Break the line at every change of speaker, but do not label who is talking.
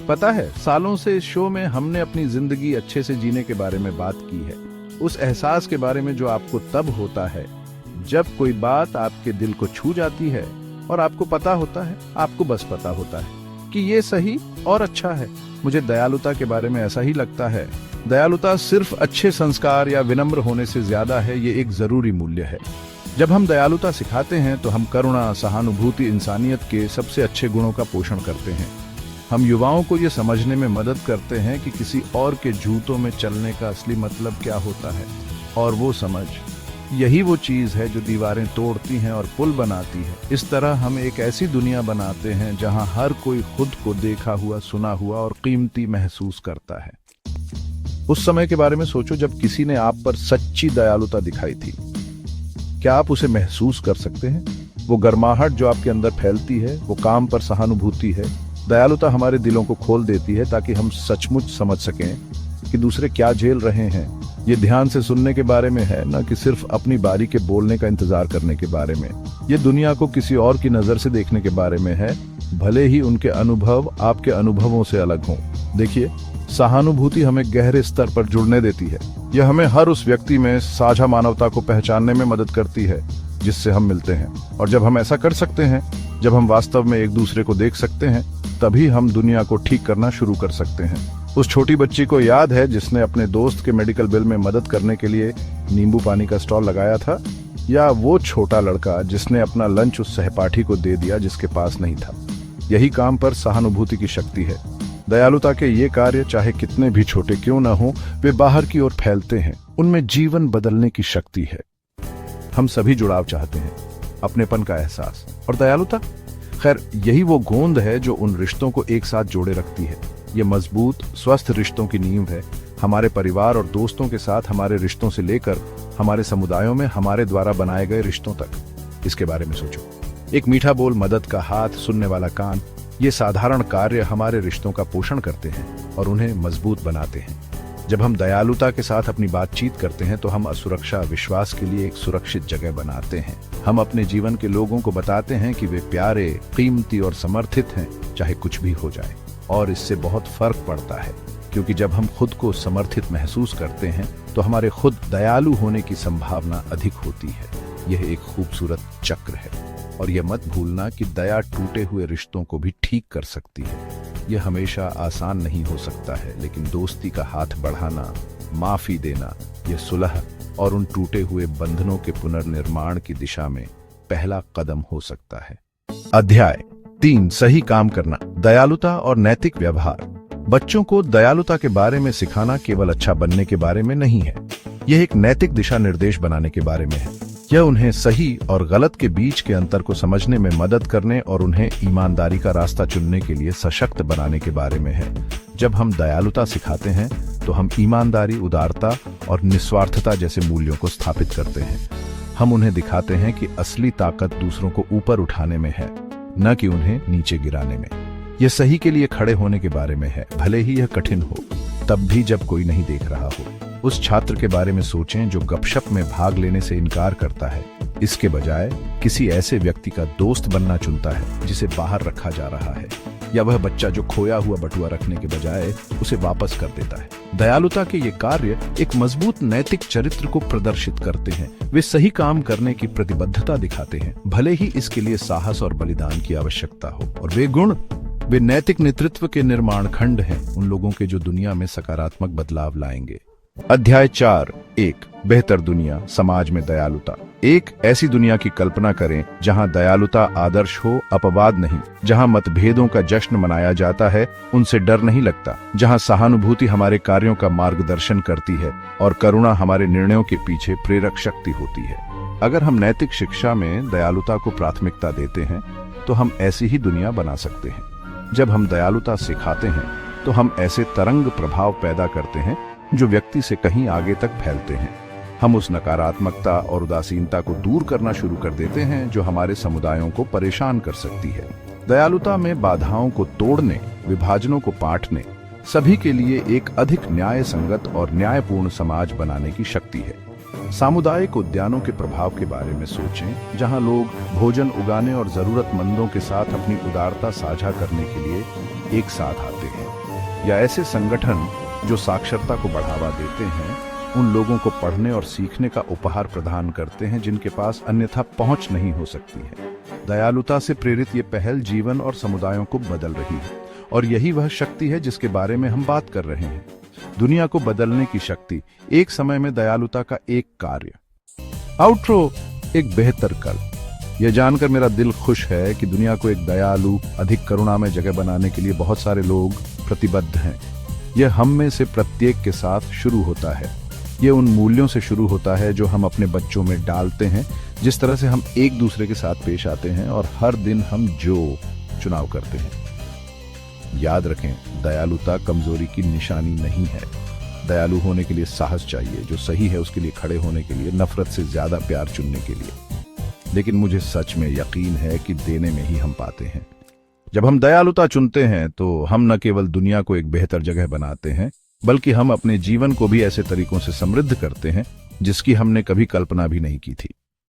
पता है, सालों से इस शो में हमने अपनी जिंदगी अच्छे से जीने के बारे में बात की है। उस एहसास के बारे में जो आपको तब होता है जब कोई बात आपके दिल को छू जाती है और आपको पता होता है, आपको बस पता होता है कि ये सही और अच्छा है। मुझे दयालुता के बारे में ऐसा ही लगता है। दयालुता सिर्फ अच्छे संस्कार या विनम्र होने से ज्यादा है, ये एक जरूरी मूल्य है। जब हम दयालुता सिखाते हैं तो हम करुणा, सहानुभूति, इंसानियत के सबसे अच्छे गुणों का पोषण करते हैं। हम युवाओं को ये समझने में मदद करते हैं कि किसी और के जूतों में चलने का असली मतलब क्या होता है, और वो समझ यही वो चीज है जो दीवारें तोड़ती हैं और पुल बनाती है। इस तरह हम एक ऐसी दुनिया बनाते हैं जहां हर कोई खुद को देखा हुआ, सुना हुआ और कीमती महसूस करता है। उस समय के बारे में सोचो जब किसी ने आप पर सच्ची दयालुता दिखाई थी। क्या आप उसे महसूस कर सकते हैं? वो गर्माहट जो आपके अंदर फैलती है, वो काम पर सहानुभूति है। दयालुता हमारे दिलों को खोल देती है ताकि हम सचमुच समझ सकें कि दूसरे क्या झेल रहे हैं। ये ध्यान से सुनने के बारे में है, न कि सिर्फ अपनी बारी के बोलने का इंतजार करने के बारे में। ये दुनिया को किसी और की नजर से देखने के बारे में है, भले ही उनके अनुभव आपके अनुभवों से अलग हों। देखिए, सहानुभूति हमें गहरे स्तर पर जुड़ने देती है। यह हमें हर उस व्यक्ति में साझा मानवता को पहचानने में मदद करती है जिससे हम मिलते हैं। और जब हम ऐसा कर सकते हैं, जब हम वास्तव में एक दूसरे को देख सकते हैं, तभी हम दुनिया को ठीक करना शुरू कर सकते हैं। उस छोटी बच्ची को याद है जिसने अपने दोस्त के मेडिकल बिल में मदद करने के लिए नींबू पानी का स्टॉल लगाया था, या वो छोटा लड़का जिसने अपना लंच उस सहपाठी को दे दिया जिसके पास नहीं था। यही काम पर सहानुभूति की शक्ति है। दयालुता के ये कार्य चाहे कितने भी छोटे क्यों न हो, वे बाहर की ओर फैलते हैं। उनमें जीवन बदलने की शक्ति है। हम सभी जुड़ाव चाहते हैं, अपनेपन का एहसास और दयालुता। खैर, यही वो गोंद है जो उन रिश्तों को एक साथ जोड़े रखती है। ये मजबूत, स्वस्थ रिश्तों की नींव है। हमारे परिवार और दोस्तों के साथ हमारे रिश्तों से लेकर हमारे समुदायों में हमारे द्वारा बनाए गए रिश्तों तक। इसके बारे में सोचो। एक मीठा बोल, मदद का हाथ, सुनने वाला कान, ये साधारण कार्य हमारे रिश्तों का पोषण करते हैं और उन्हें मजबूत बनाते हैं। जब हम दयालुता के साथ अपनी बातचीत करते हैं तो हम असुरक्षा विश्वास के लिए एक सुरक्षित जगह बनाते हैं। हम अपने जीवन के लोगों को बताते हैं कि वे प्यारे, कीमती और समर्थित हैं, चाहे कुछ भी हो जाए। और इससे बहुत फर्क पड़ता है, क्योंकि जब हम खुद को समर्थित महसूस करते हैं तो हमारे खुद दयालु होने की संभावना अधिक होती है। यह एक खूबसूरत चक्र है। और यह मत भूलना कि दया टूटे हुए रिश्तों को भी ठीक कर सकती है। यह हमेशा आसान नहीं हो सकता है, लेकिन दोस्ती का हाथ बढ़ाना, माफी देना, यह सुलह और उन टूटे हुए बंधनों के पुनर्निर्माण की दिशा में पहला कदम हो सकता है। अध्याय 3, सही काम करना, दयालुता और नैतिक व्यवहार। बच्चों को दयालुता के बारे में सिखाना केवल अच्छा बनने के बारे में नहीं है, यह एक नैतिक दिशा निर्देश बनाने के बारे में है। यह उन्हें सही और गलत के बीच के अंतर को समझने में मदद करने और उन्हें ईमानदारी का रास्ता चुनने के लिए सशक्त बनाने के बारे में है। जब हम दयालुता सिखाते हैं तो हम ईमानदारी, उदारता और निस्वार्थता जैसे मूल्यों को स्थापित करते हैं। हम उन्हें दिखाते हैं कि असली ताकत दूसरों को ऊपर उठाने में है, न कि उन्हें नीचे गिराने में। यह सही के लिए खड़े होने के बारे में है, भले ही यह कठिन हो, तब भी जब कोई नहीं देख रहा हो। उस छात्र के बारे में सोचें जो गपशप में भाग लेने से इनकार करता है, इसके बजाय किसी ऐसे व्यक्ति का दोस्त बनना चुनता है जिसे बाहर रखा जा रहा है। या वह बच्चा जो खोया हुआ बटुआ रखने के बजाय उसे वापस कर देता है। दयालुता के ये कार्य एक मजबूत नैतिक चरित्र को प्रदर्शित करते हैं। वे सही काम करने की प्रतिबद्धता दिखाते हैं, भले ही इसके लिए साहस और बलिदान की आवश्यकता हो। और वे गुण, वे नैतिक नेतृत्व के निर्माण खंड हैं, उन लोगों के जो दुनिया में सकारात्मक बदलाव लाएंगे। अध्याय 4, 1, बेहतर दुनिया, समाज में दयालुता। एक ऐसी दुनिया की कल्पना करें जहां दयालुता आदर्श हो, अपवाद नहीं, जहां मतभेदों का जश्न मनाया जाता है, उनसे डर नहीं लगता, जहां सहानुभूति हमारे कार्यों का मार्गदर्शन करती है और करुणा हमारे निर्णयों के पीछे प्रेरक शक्ति होती है। अगर हम नैतिक शिक्षा में दयालुता को प्राथमिकता देते हैं तो हम ऐसी ही दुनिया बना सकते हैं। जब हम दयालुता सिखाते हैं तो हम ऐसे तरंग प्रभाव पैदा करते हैं जो व्यक्ति से कहीं आगे तक फैलते हैं। हम उस नकारात्मकता और उदासीनता को दूर करना शुरू कर देते हैं जो हमारे समुदायों को परेशान कर सकती है। दयालुता में बाधाओं को तोड़ने, विभाजनों को पाटने, सभी के लिए एक अधिक न्याय संगत और न्यायपूर्ण समाज बनाने की शक्ति है। सामुदायिक उद्यानों के प्रभाव के बारे में सोचें, जहां लोग भोजन उगाने और जरूरतमंदों के साथ अपनी उदारता साझा करने के लिए एक साथ आते हैं, या ऐसे संगठन जो साक्षरता को बढ़ावा देते हैं, उन लोगों को पढ़ने और सीखने का उपहार प्रदान करते हैं जिनके पास अन्यथा पहुंच नहीं हो सकती है। दयालुता से प्रेरित ये पहल जीवन और समुदायों को बदल रही है, और यही वह शक्ति है जिसके बारे में हम बात कर रहे हैं। दुनिया को बदलने की शक्ति, एक समय में दयालुता का एक कार्य। आउट्रो, एक बेहतर कल। यह जानकर मेरा दिल खुश है कि दुनिया को एक दयालु, अधिक करुणामय जगह बनाने के लिए बहुत सारे लोग प्रतिबद्ध हैं। यह हम में से प्रत्येक के साथ शुरू होता है। ये उन मूल्यों से शुरू होता है जो हम अपने बच्चों में डालते हैं, जिस तरह से हम एक दूसरे के साथ पेश आते हैं और हर दिन हम जो चुनाव करते हैं। याद रखें, दयालुता कमजोरी की निशानी नहीं है। दयालु होने के लिए साहस चाहिए, जो सही है उसके लिए खड़े होने के लिए, नफरत से ज्यादा प्यार चुनने के लिए। लेकिन मुझे सच में यकीन है कि देने में ही हम पाते हैं। जब हम दयालुता चुनते हैं तो हम न केवल दुनिया को एक बेहतर जगह बनाते हैं, बल्कि हम अपने जीवन को भी ऐसे तरीकों से समृद्ध करते हैं जिसकी हमने कभी कल्पना भी नहीं की थी।